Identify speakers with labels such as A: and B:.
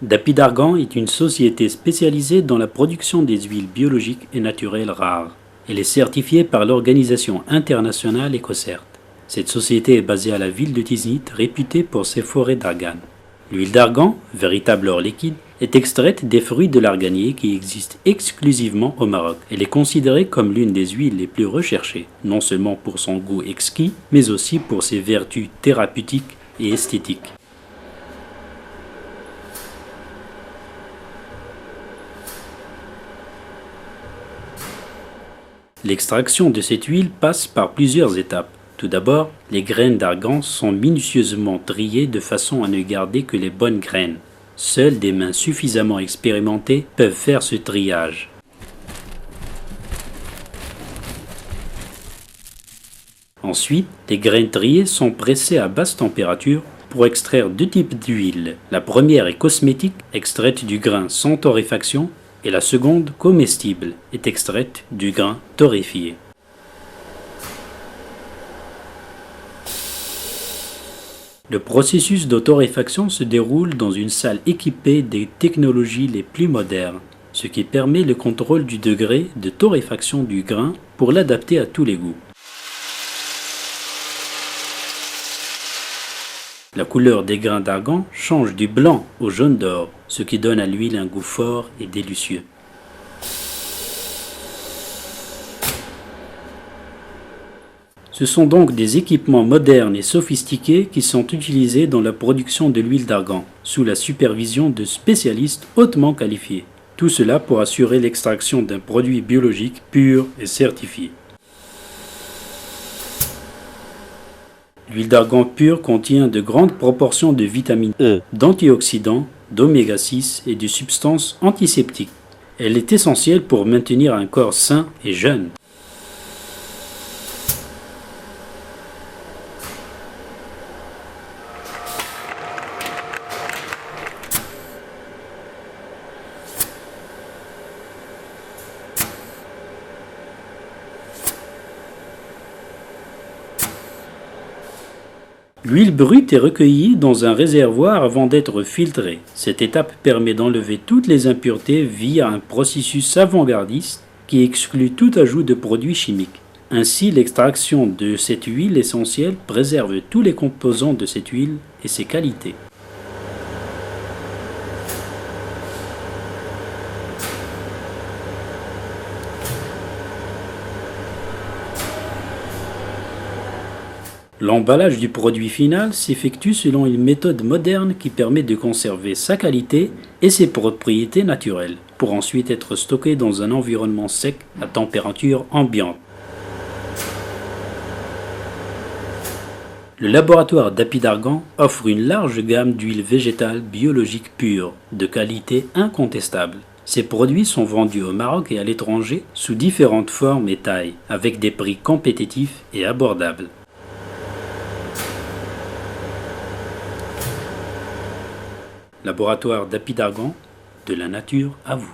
A: Dapidargan est une société spécialisée dans la production des huiles biologiques et naturelles rares. Elle est certifiée par l'Organisation internationale EcoCert. Cette société est basée à la ville de Tiznit, réputée pour ses forêts d'argan. L'huile d'argan, véritable or liquide, est extraite des fruits de l'arganier qui existent exclusivement au Maroc. Elle est considérée comme l'une des huiles les plus recherchées, non seulement pour son goût exquis, mais aussi pour ses vertus thérapeutiques et esthétiques. L'extraction de cette huile passe par plusieurs étapes. Tout d'abord, les graines d'argan sont minutieusement triées de façon à ne garder que les bonnes graines. Seules des mains suffisamment expérimentées peuvent faire ce triage. Ensuite, les graines triées sont pressées à basse température pour extraire deux types d'huile. La première est cosmétique, extraite du grain sans torréfaction, et la seconde, comestible, est extraite du grain torréfié. Le processus de torréfaction se déroule dans une salle équipée des technologies les plus modernes, ce qui permet le contrôle du degré de torréfaction du grain pour l'adapter à tous les goûts. La couleur des grains d'argan change du blanc au jaune d'or, ce qui donne à l'huile un goût fort et délicieux. Ce sont donc des équipements modernes et sophistiqués qui sont utilisés dans la production de l'huile d'argan, sous la supervision de spécialistes hautement qualifiés. Tout cela pour assurer l'extraction d'un produit biologique pur et certifié. L'huile d'argan pure contient de grandes proportions de vitamine E, d'antioxydants, d'oméga 6 et de substances antiseptiques. Elle est essentielle pour maintenir un corps sain et jeune. L'huile brute est recueillie dans un réservoir avant d'être filtrée. Cette étape permet d'enlever toutes les impuretés via un processus avant-gardiste qui exclut tout ajout de produits chimiques. Ainsi, l'extraction de cette huile essentielle préserve tous les composants de cette huile et ses qualités. L'emballage du produit final s'effectue selon une méthode moderne qui permet de conserver sa qualité et ses propriétés naturelles, pour ensuite être stocké dans un environnement sec à température ambiante. Le laboratoire Dapidargan offre une large gamme d'huiles végétales biologiques pures, de qualité incontestable. Ces produits sont vendus au Maroc et à l'étranger sous différentes formes et tailles, avec des prix compétitifs et abordables. Laboratoire Dapidargan, de la nature à vous.